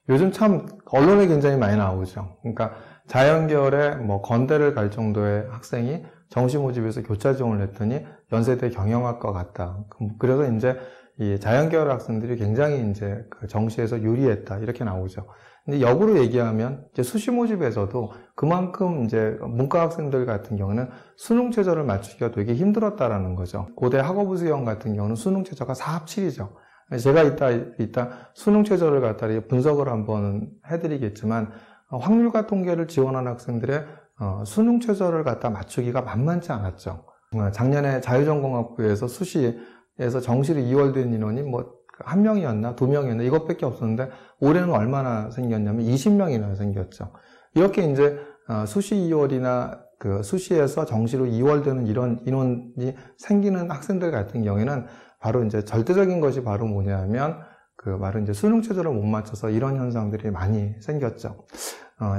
요즘 참 언론에 굉장히 많이 나오죠. 그러니까 자연계열에 뭐 건대를 갈 정도의 학생이 정시 모집에서 교차 지원을 했더니 연세대 경영학과 갔다. 그래서 이제 이 자연계열 학생들이 굉장히 이제 그 정시에서 유리했다. 이렇게 나오죠. 근데 역으로 얘기하면 이제 수시 모집에서도 그만큼 이제 문과 학생들 같은 경우는 수능 최저를 맞추기가 되게 힘들었다라는 거죠. 고대 학업부 수형 같은 경우는 수능 최저가 4합7이죠. 제가 이따 수능 최저를 갖다 분석을 한번 해드리겠지만 확률과 통계를 지원한 학생들의 수능 최저를 갖다 맞추기가 만만치 않았죠. 작년에 자유전공학부에서 수시에서 정시로 2월된 인원이 뭐 1명이었나 2명이었나 이것밖에 없었는데 올해는 얼마나 생겼냐면 20명이나 생겼죠. 이렇게 이제 수시 2월이나 그 수시에서 정시로 2월되는 이런 인원이 생기는 학생들 같은 경우에는 바로 이제 절대적인 것이 바로 뭐냐면 바로 이제 수능 최저를 못 맞춰서 이런 현상들이 많이 생겼죠.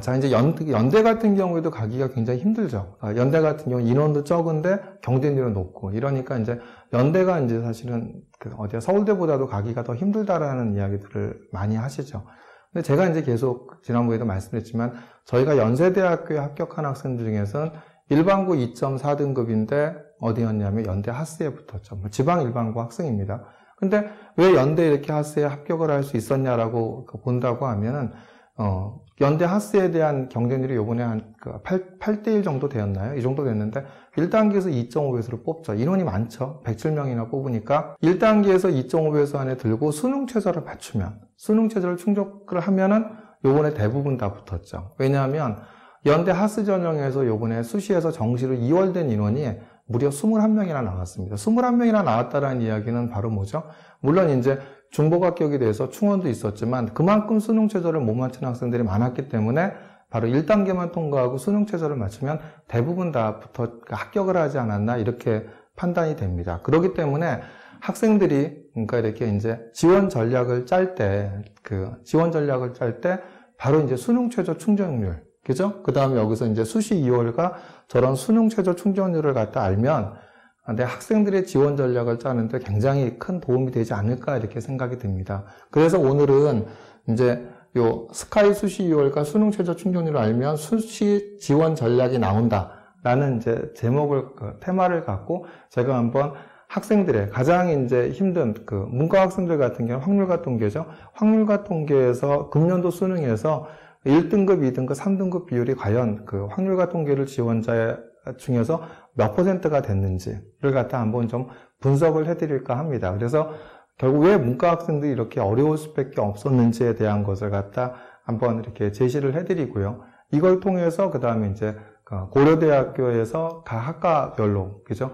자, 이제 연대 같은 경우에도 가기가 굉장히 힘들죠. 연대 같은 경우 인원도 적은데 경쟁률은 높고 이러니까 이제 연대가 이제 사실은 서울대보다도 가기가 더 힘들다라는 이야기들을 많이 하시죠. 근데 제가 이제 계속 지난번에도 말씀드렸지만 저희가 연세대학교에 합격한 학생들 중에서는 일반고 2.4등급인데 어디였냐면 연대 하스에 붙었죠. 지방 일반고 학생입니다. 근데 왜 연대 이렇게 하스에 합격을 할 수 있었냐라고 본다고 하면은 연대 하스에 대한 경쟁률이 요번에 한 8대1 정도 되었나요? 이 정도 됐는데 1단계에서 2.5배수를 뽑죠. 인원이 많죠. 107명이나 뽑으니까 1단계에서 2.5배수 안에 들고 수능 최저를 맞추면 수능 최저를 충족을 하면은 요번에 대부분 다 붙었죠. 왜냐하면 연대 하스 전형에서 요번에 수시에서 정시로 2월된 인원이 무려 21명이나 나왔습니다. 21명이나 나왔다라는 이야기는 바로 뭐죠? 물론 이제 중복 합격이 돼서 충원도 있었지만 그만큼 수능 최저를 못 맞춘 학생들이 많았기 때문에 바로 1단계만 통과하고 수능 최저를 맞추면 대부분 다 합격을 하지 않았나 이렇게 판단이 됩니다. 그렇기 때문에 학생들이 그러니까 이렇게 이제 지원 전략을 짤 때 바로 이제 수능 최저 충족률, 그죠? 그 다음에 여기서 이제 수시 2월과 저런 수능 최저 충족률을 갖다 알면 내 학생들의 지원 전략을 짜는데 굉장히 큰 도움이 되지 않을까 이렇게 생각이 듭니다. 그래서 오늘은 이제 요 스카이 수시 2월과 수능 최저 충족률을 알면 수시 지원 전략이 나온다라는 이제 테마를 갖고 제가 한번 학생들의 가장 이제 힘든 문과 학생들 같은 경우는 확률과 통계죠. 확률과 통계에서 금년도 수능에서 1등급, 2등급, 3등급 비율이 과연 확률과 통계를 지원자 중에서 몇 %가 됐는지를 갖다 한번 좀 분석을 해드릴까 합니다. 그래서 결국 왜 문과 학생들이 이렇게 어려울 수밖에 없었는지에 대한 것을 갖다 한번 이렇게 제시를 해드리고요. 이걸 통해서 그 다음에 이제 고려대학교에서 각 학과별로, 그죠?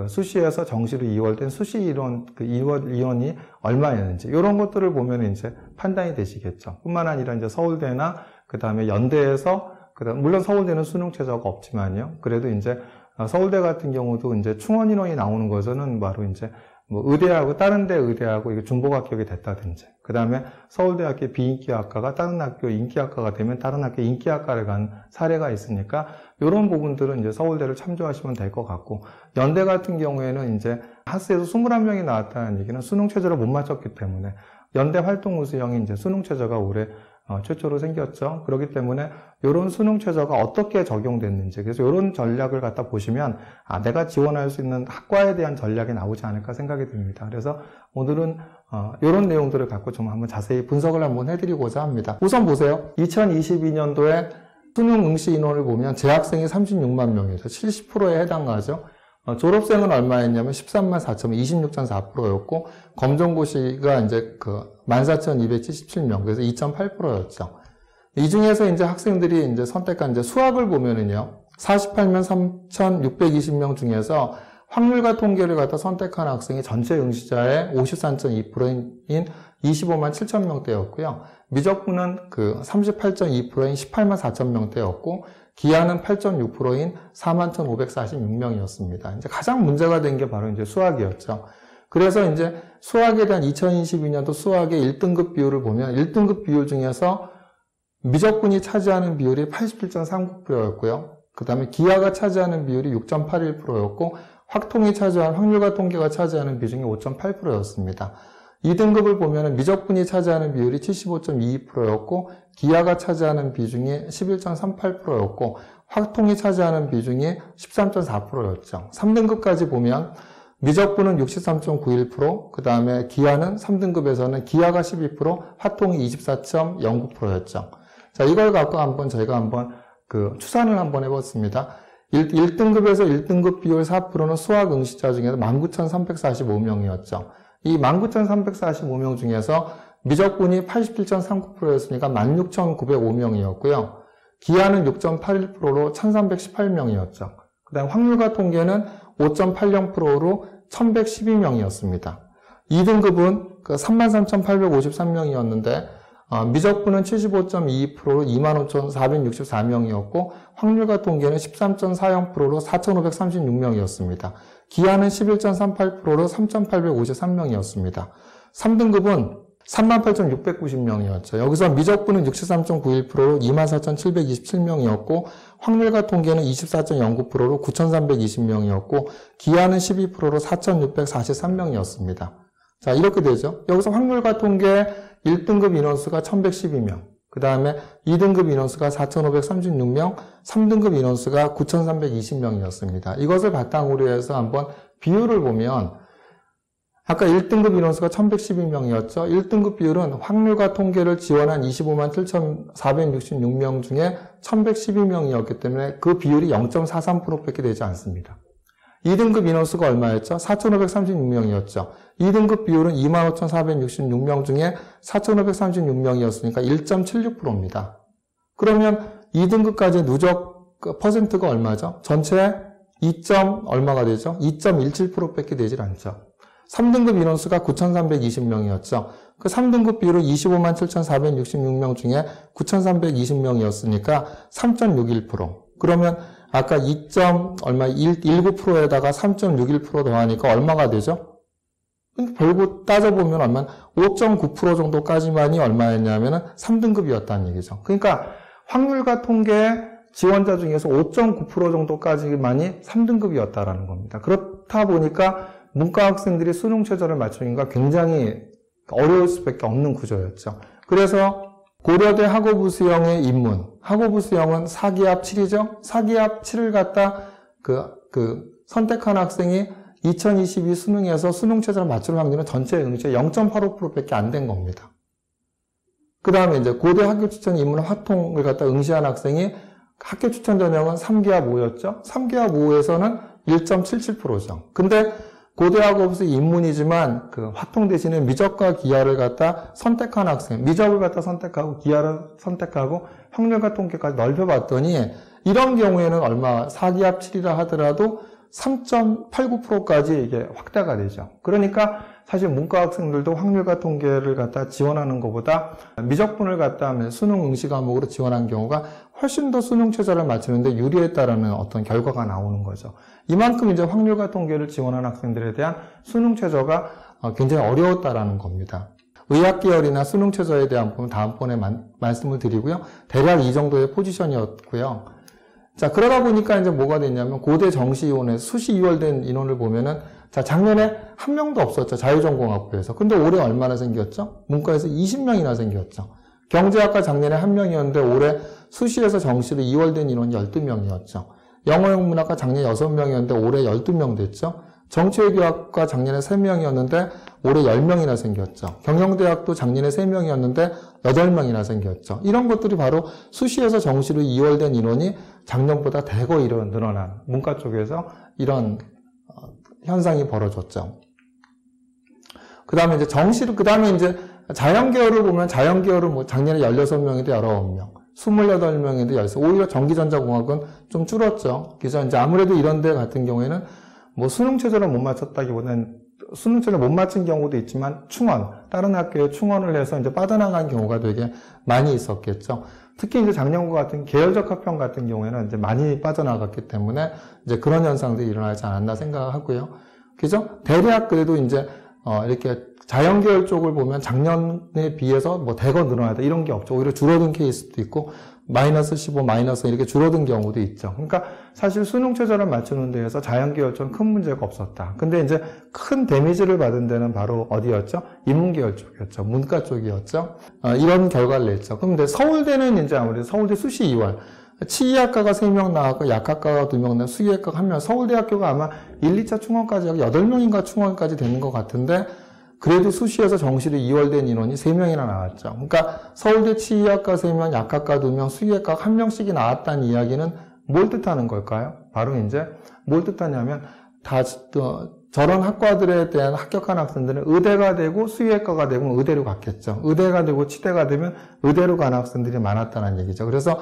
수시에서 정시로 2월된 수시 인원, 2월 인원이 얼마였는지, 이런 것들을 보면 이제 판단이 되시겠죠. 뿐만 아니라 이제 서울대나 그 다음에 연대에서, 물론 서울대는 수능 최저가 없지만요. 그래도 이제 서울대 같은 경우도 이제 충원 인원이 나오는 것은 바로 이제 뭐 의대하고 다른 데 의대하고 이게 중복 합격이 됐다든지, 그 다음에 서울대학교 비인기학과가 다른 학교 인기학과가 되면 다른 학교 인기학과를 간 사례가 있으니까 이런 부분들은 이제 서울대를 참조하시면 될 것 같고, 연대 같은 경우에는 이제 하스에서 21명이 나왔다는 얘기는 수능 최저를 못 맞췄기 때문에 연대 활동 우수형이 이제 수능 최저가 올해 최초로 생겼죠. 그렇기 때문에 이런 수능 최저가 어떻게 적용됐는지, 그래서 이런 전략을 갖다 보시면 내가 지원할 수 있는 학과에 대한 전략이 나오지 않을까 생각이 듭니다. 그래서 오늘은 이런 내용들을 갖고 좀 한번 자세히 분석을 한번 해드리고자 합니다. 우선 보세요. 2022년도에 수능 응시 인원을 보면 재학생이 36만 명이죠. 70%에 해당하죠. 졸업생은 얼마였냐면 13만 4천, 26.4%였고, 검정고시가 이제 14,277명, 그래서 2.8%였죠. 이 중에서 이제 학생들이 이제 선택한 이제 수학을 보면은요, 48만 3,620명 중에서 확률과 통계를 갖다 선택한 학생이 전체 응시자의 53.2%인 25만 7천 명대였고요. 미적분은 38.2%인 18만 4천 명대였고, 기하는 8.6%인 41,546명이었습니다. 이제 가장 문제가 된 게 바로 이제 수학이었죠. 그래서 이제 수학에 대한 2022년도 수학의 1등급 비율을 보면 1등급 비율 중에서 미적분이 차지하는 비율이 87.39%였고요. 그 다음에 기하가 차지하는 비율이 6.81%였고, 확통이 차지한 확률과 통계가 차지하는 비중이 5.8%였습니다. 2등급을 보면은 미적분이 차지하는 비율이 75.22%였고, 기하가 차지하는 비중이 11.38%였고, 화통이 차지하는 비중이 13.4%였죠. 3등급까지 보면 미적분은 63.91%, 그 다음에 기하는 3등급에서는 기하가 12%, 화통이 24.09%였죠. 자, 이걸 갖고 저희가 한번 추산을 한번 해봤습니다. 1등급에서 1등급 비율 4%는 수학 응시자 중에서 19,345명이었죠. 이 19,345명 중에서 미적분이 87.39%였으니까 16,905명이었고요. 기하는 6.81%로 1,318명이었죠. 그 다음 확률과 통계는 5.80%로 1,112명이었습니다. 2등급은 33,853명이었는데 미적분은 75.22%로 25,464명이었고 확률과 통계는 13.40%로 4,536명이었습니다. 기하는 11.38%로 3,853명이었습니다. 3등급은 38,690명이었죠. 여기서 미적분은 63.91%로 24,727명이었고 확률과 통계는 24.09%로 9,320명이었고 기하는 12%로 4,643명이었습니다. 자, 이렇게 되죠. 여기서 확률과 통계 1등급 인원수가 1,112명, 그 다음에 2등급 인원수가 4,536명, 3등급 인원수가 9,320명이었습니다. 이것을 바탕으로 해서 한번 비율을 보면 아까 1등급 인원수가 1,112명이었죠. 1등급 비율은 확률과 통계를 지원한 25만 7,466명 중에 1,112명이었기 때문에 그 비율이 0.43%밖에 되지 않습니다. 2등급 인원수가 얼마였죠? 4,536명이었죠. 2등급 비율은 25,466명 중에 4,536명이었으니까 1.76%입니다. 그러면 2등급까지 누적 퍼센트가 얼마죠? 전체 2. 얼마가 되죠? 2.17%밖에 되질 않죠. 3등급 인원수가 9,320명이었죠. 그 3등급 비율은 25만 7,466명 중에 9,320명이었으니까 3.61%. 그러면 아까 2.19%에다가 3.61% 더하니까 얼마가 되죠? 별거 따져보면 얼마? 5.9% 정도까지만이 얼마였냐면은 3등급이었다는 얘기죠. 그러니까 확률과 통계 지원자 중에서 5.9% 정도까지만이 3등급이었다라는 겁니다. 그렇다 보니까 문과 학생들이 수능 최저를 맞추는 게 굉장히 어려울 수밖에 없는 구조였죠. 그래서 고려대 학업부 수형의 입문, 학업부 수형은 4기합 7이죠? 4기합 7을 갖다 선택한 학생이 2022 수능에서 수능 최저를 맞출 확률은 전체 응시의 0.85%밖에 안 된 겁니다. 그 다음에 이제 고대 학교 추천 입문 화통을 갖다 응시한 학생이 학교 추천 전형은 3기합 5였죠? 3기합 5에서는 1.77%죠. 근데 고대 학업부 입문이지만 화통 대신에 미적과 기하를 갖다 선택한 학생, 미적을 갖다 선택하고 기하를 선택하고 확률과 통계까지 넓혀봤더니 이런 경우에는 얼마 4기합 7이라 하더라도 3.89%까지 이게 확대가 되죠. 그러니까 사실 문과 학생들도 확률과 통계를 갖다 지원하는 것보다 미적분을 갖다 하면 수능 응시 과목으로 지원한 경우가 훨씬 더 수능 최저를 맞추는데 유리했다라는 어떤 결과가 나오는 거죠. 이만큼 이제 확률과 통계를 지원한 학생들에 대한 수능 최저가 굉장히 어려웠다라는 겁니다. 의학 계열이나 수능 최저에 대한 부분 다음번에 말씀을 드리고요. 대략 이 정도의 포지션이었고요. 자, 그러다 보니까 이제 뭐가 됐냐면 고대 정시위원회 수시 2월된 인원을 보면은 자, 작년에 한 명도 없었죠. 자유전공학부에서. 근데 올해 얼마나 생겼죠? 문과에서 20명이나 생겼죠. 경제학과 작년에 한 명이었는데 올해 수시에서 정시로 2월된 인원이 12명이었죠. 영어영문학과 작년에 6명이었는데 올해 12명 됐죠. 정치외교학과 작년에 3명이었는데 올해 10명이나 생겼죠. 경영대학도 작년에 3명이었는데 8명이나 생겼죠. 이런 것들이 바로 수시에서 정시로 2월된 인원이 작년보다 대거 늘어난 문과 쪽에서 이런 현상이 벌어졌죠. 그 다음에 이제 그 다음에 이제 자연계열을 보면 자연계열은 작년에 16명인데 19명, 28명인데 13명. 오히려 전기전자공학은 좀 줄었죠. 그래서 이제 아무래도 이런 데 같은 경우에는 수능 최저를 못 맞췄다기보다는 수능 최저를 못 맞춘 경우도 있지만 다른 학교에 충원을 해서 이제 빠져나간 경우가 되게 많이 있었겠죠. 특히 이제 작년과 같은 계열적 합평 같은 경우에는 이제 많이 빠져나갔기 때문에 이제 그런 현상들이 일어나지 않았나 생각하고요. 그죠? 대략 그래도 이제 이렇게 자연계열 쪽을 보면 작년에 비해서 대거 늘어나다 이런 게 없죠. 오히려 줄어든 케이스도 있고 마이너스 15, 마이너스 이렇게 줄어든 경우도 있죠. 그러니까 사실 수능 최저를 맞추는 데에서 자연계열쪽은 큰 문제가 없었다. 근데 이제 큰 데미지를 받은 데는 바로 어디였죠? 인문계열 쪽이었죠. 문과 쪽이었죠. 이런 결과를 냈죠. 그럼 근데 서울대는 이제 아무래도 서울대 수시 2월. 치의학과가 3명 나왔고 약학과가 2명 나왔고 수의학과가 1명. 서울대학교가 아마 1, 2차 충원까지 하고 8명인가 충원까지 되는 것 같은데 그래도 수시에서 정시로 2월된 인원이 3명이나 나왔죠. 그러니까 서울대 치의학과 3명, 약학과 2명, 수의학과 1명씩이 나왔다는 이야기는 뭘 뜻하는 걸까요? 바로 이제 뭘 뜻하냐면 저런 학과들에 대한 합격한 학생들은 의대가 되고 수의학과가 되고 의대로 갔겠죠. 의대가 되고 치대가 되면 의대로 간 학생들이 많았다는 얘기죠. 그래서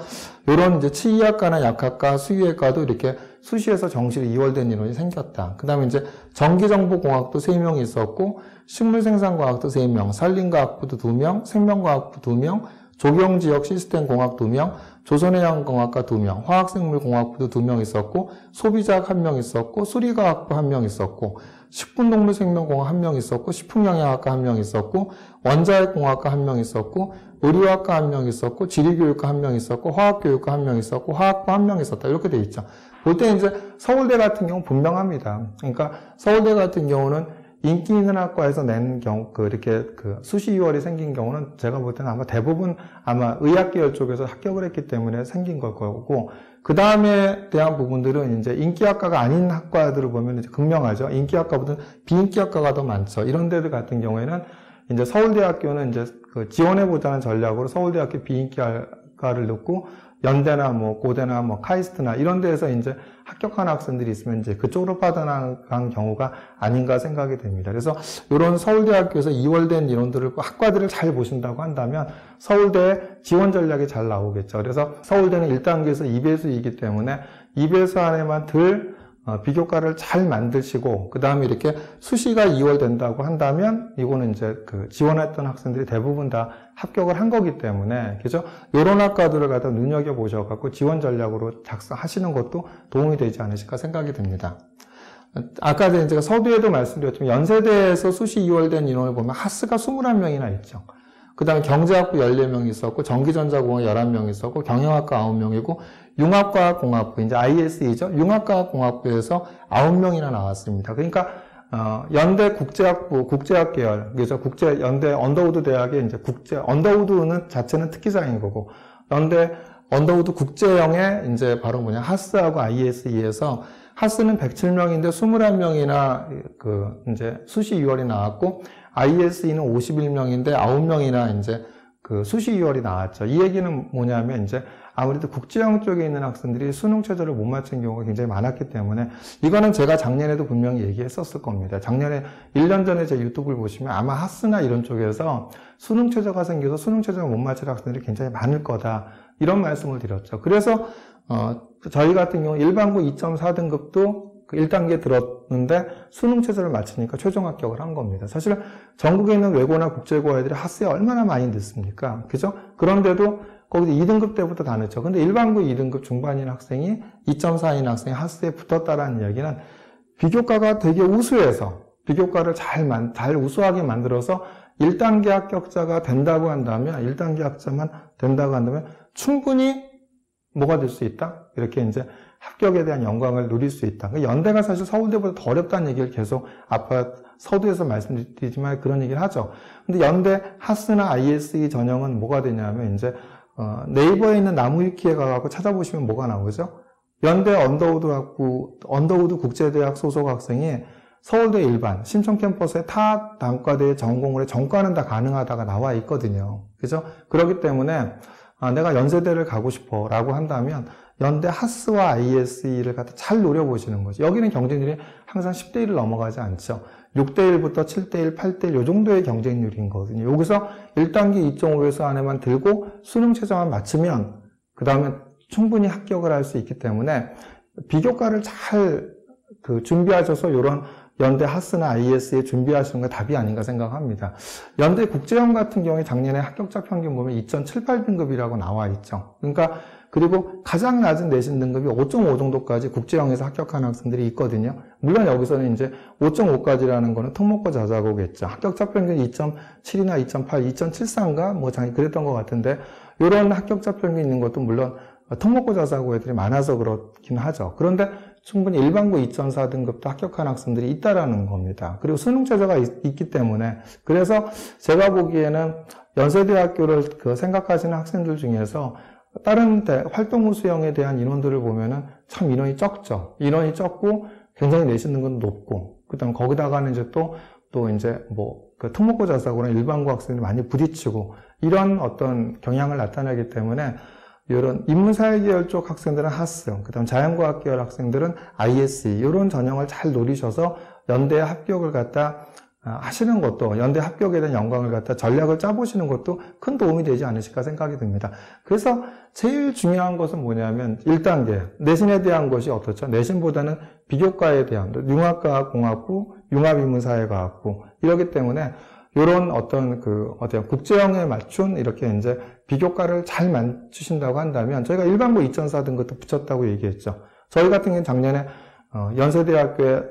이런 이제 치의학과나 약학과, 수의학과도 이렇게 수시에서 정시로 2월된 인원이 생겼다. 그 다음에 이제 전기정보공학도 3명이 있었고, 식물생산과학도 3명, 산림과학부도 2명, 생명과학부 2명, 조경지역 시스템공학 2명, 조선해양공학과 2명, 화학생물공학부도 2명 있었고, 소비자학 1명 있었고, 수리과학부 1명 있었고, 식품동물생명공학 1명 있었고, 식품영양학과 1명 있었고, 원자핵공학과 1명 있었고, 의료학과 1명 있었고, 지리교육과 1명 있었고, 화학교육과 1명 있었고, 화학부 1명 있었다. 이렇게 돼 있죠. 볼 때 이제 서울대 같은 경우는 분명합니다. 그러니까 서울대 같은 경우는 인기 있는 학과에서 낸 경우, 이렇게 수시 2월이 생긴 경우는 제가 볼 때는 아마 대부분 아마 의학계열 쪽에서 합격을 했기 때문에 생긴 걸 거고, 그 다음에 대한 부분들은 이제 인기학과가 아닌 학과들을 보면 이제 극명하죠. 인기학과보다는 비인기학과가 더 많죠. 이런 데들 같은 경우에는 이제 서울대학교는 이제 지원해보자는 전략으로 서울대학교 비인기학과를 넣고, 연대나 고대나 카이스트나 이런 데에서 이제 합격한 학생들이 있으면 이제 그쪽으로 빠져나간 경우가 아닌가 생각이 됩니다. 그래서 이런 서울대학교에서 2월된 인원들을, 학과들을 잘 보신다고 한다면 서울대 지원 전략이 잘 나오겠죠. 그래서 서울대는 1단계에서 2배수이기 때문에 2배수 안에만 비교과를 잘 만드시고, 그 다음에 이렇게 수시가 2월 된다고 한다면, 이거는 이제 지원했던 학생들이 대부분 다 합격을 한 거기 때문에, 그죠? 요런 학과들을 갖다 눈여겨보셔갖고 지원 전략으로 작성하시는 것도 도움이 되지 않으실까 생각이 듭니다. 아까 제가 서두에도 말씀드렸지만, 연세대에서 수시 2월 된 인원을 보면 하스가 21명이나 있죠. 그 다음에 경제학부 14명 있었고, 전기전자공학 11명 있었고, 경영학과 9명이고, 융합과학공학부, 이제 ISE죠. 융합과학공학부에서 9명이나 나왔습니다. 그러니까, 연대 국제학부, 국제학 계열, 그래서 연대 언더우드 대학의 이제 언더우드는 자체는 특기자인 거고, 연대 언더우드 국제형의 이제 바로 하스하고 ISE에서 하스는 107명인데 21명이나 이제 수시 2월이 나왔고, ISE는 51명인데 9명이나 이제 수시 2월이 나왔죠. 이 얘기는 뭐냐면 이제 아무래도 국제형 쪽에 있는 학생들이 수능 최저를 못 맞춘 경우가 굉장히 많았기 때문에, 이거는 제가 작년에도 분명히 얘기했었을 겁니다. 작년에 1년 전에 제 유튜브를 보시면 아마 하스나 이런 쪽에서 수능 최저가 생겨서 수능 최저가 못 맞출 학생들이 굉장히 많을 거다. 이런 말씀을 드렸죠. 그래서 저희 같은 경우 일반고 2.4등급도 1단계 들었는데 수능 최저를 맞추니까 최종 합격을 한 겁니다. 사실 전국에 있는 외고나 국제고 애들이 하스에 얼마나 많이 늦습니까? 그죠? 그런데도 거기서 2등급 때부터 다 늦죠. 근데 일반고 2등급 중반인 학생이 2.4인 학생이 하스에 붙었다라는 이야기는 비교과가 되게 우수해서, 비교과를 잘 우수하게 만들어서 1단계 합격자가 된다고 한다면, 1단계 합격자만 된다고 한다면 충분히 뭐가 될 수 있다? 이렇게 이제 합격에 대한 영광을 누릴 수 있다. 연대가 사실 서울대보다 더 어렵다는 얘기를 계속 아까 서두에서 말씀드리지만 그런 얘기를 하죠. 근데 연대 하스나 ISE 전형은 뭐가 되냐면 이제 네이버에 있는 나무위키에 가서 찾아보시면 뭐가 나오죠? 연대 언더우드 국제대학 소속 학생이 서울대 일반, 신촌 캠퍼스의 타 단과대의 전공으로 전과는 다 가능하다가 나와 있거든요. 그죠? 그렇기 때문에 내가 연세대를 가고 싶어 라고 한다면 연대 하스와 ISE를 갖다 잘 노려보시는 거죠. 여기는 경쟁률이 항상 10대 1을 넘어가지 않죠. 6대 1부터 7대 1, 8대 1, 요 정도의 경쟁률인 거거든요. 여기서 1단계 2.5배수 안에만 들고 수능 최저만 맞추면 그 다음에 충분히 합격을 할 수 있기 때문에 비교과를 잘 준비하셔서 이런 연대 하스나 IS에 준비하시는 게 답이 아닌가 생각합니다. 연대 국제형 같은 경우에 작년에 합격자 평균 보면 2.78등급이라고 나와 있죠. 그러니까 그리고 가장 낮은 내신 등급이 5.5 정도까지 국제형에서 합격한 학생들이 있거든요. 물론 여기서는 이제 5.5까지라는 거는 특목고 자사고겠죠. 합격자 평균 2.7이나 2.8, 2.74인가? 그랬던 것 같은데, 이런 합격자평이 있는 것도 물론 특목고 자사고 애들이 많아서 그렇긴 하죠. 그런데 충분히 일반고 2.4 등급도 합격한 학생들이 있다라는 겁니다. 그리고 수능 최저가 있기 때문에 그래서 제가 보기에는 연세대학교를 생각하시는 학생들 중에서 다른 활동 수영에 대한 인원들을 보면은 참 인원이 적죠. 인원이 적고 굉장히 내신 능력은 높고 그다음 거기다가는 이제 또 이제 그 특목고 자사고나 일반고 학생들이 많이 부딪히고 이런 어떤 경향을 나타내기 때문에 이런 인문사회 계열 쪽 학생들은 하스, 그다음 자연과학 계열 학생들은 ISE 이런 전형을 잘 노리셔서 연대 합격을 갖다 하시는 것도 연대 합격에 대한 영광을 갖다 전략을 짜보시는 것도 큰 도움이 되지 않으실까 생각이 듭니다. 그래서 제일 중요한 것은 뭐냐면 1단계 내신에 대한 것이 어떻죠? 내신보다는 비교과에 대한 융합과학공학부, 융합인문사회과학부 이러기 때문에 이런 어떤 국제형에 맞춘 이렇게 이제 비교과를 잘 맞추신다고 한다면 저희가 일반고 2.4 등급도 붙였다고 얘기했죠. 저희 같은 경우는 작년에 연세대학교의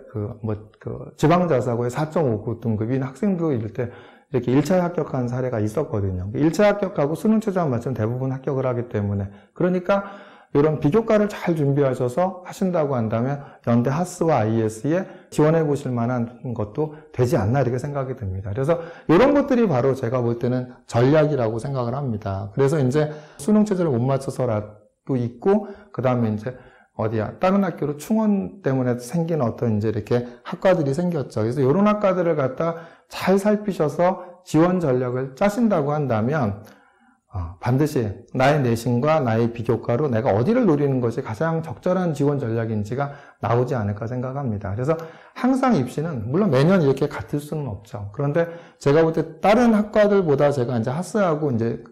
지방자사고의 4.59 등급인 학생도 이럴 때 이렇게 1차에 합격한 사례가 있었거든요. 1차 합격하고 수능 최저만 맞추면 대부분 합격을 하기 때문에 그러니까 이런 비교과를 잘 준비하셔서 하신다고 한다면 연대 하스와 IS에 지원해 보실 만한 것도 되지 않나 이렇게 생각이 듭니다. 그래서 이런 것들이 바로 제가 볼 때는 전략이라고 생각을 합니다. 그래서 이제 수능 최저를 못 맞춰서라도 있고 그 다음에 이제 다른 학교로 충원 때문에 생긴 어떤 이제 이렇게 학과들이 생겼죠. 그래서 이런 학과들을 갖다 잘 살피셔서 지원 전략을 짜신다고 한다면 반드시 나의 내신과 나의 비교과로 내가 어디를 노리는 것이 가장 적절한 지원 전략인지가 나오지 않을까 생각합니다. 그래서 항상 입시는 물론 매년 이렇게 같을 수는 없죠. 그런데 제가 볼 때 다른 학과들보다 제가 이제 하스하고 이제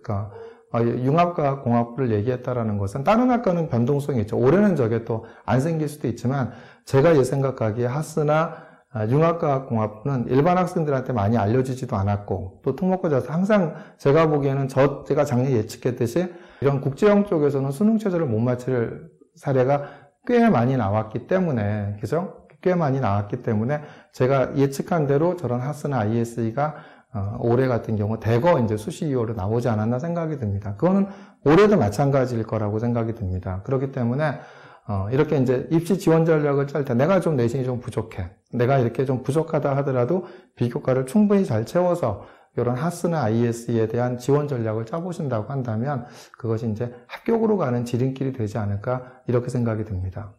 융합과학 공학부를 얘기했다라는 것은 다른 학과는 변동성이 있죠. 올해는 저게 또 안 생길 수도 있지만 제가 생각하기에 하스나 융합과학 공학부는 일반 학생들한테 많이 알려지지도 않았고 또 특목고 자사 항상 제가 보기에는 제가 작년에 예측했듯이 이런 국제형 쪽에서는 수능 최저를 못 맞출 사례가 꽤 많이 나왔기 때문에 그죠? 꽤 많이 나왔기 때문에 제가 예측한 대로 저런 하스나 ISE가 올해 같은 경우 대거 이제 수시 이후로 나오지 않았나 생각이 듭니다. 그거는 올해도 마찬가지일 거라고 생각이 듭니다. 그렇기 때문에 이렇게 이제 입시 지원 전략을 짤 때 내가 좀 내신이 좀 부족해. 내가 이렇게 좀 부족하다 하더라도 비교과를 충분히 잘 채워서 이런 하스나 ISE에 대한 지원 전략을 짜보신다고 한다면 그것이 이제 합격으로 가는 지름길이 되지 않을까 이렇게 생각이 듭니다.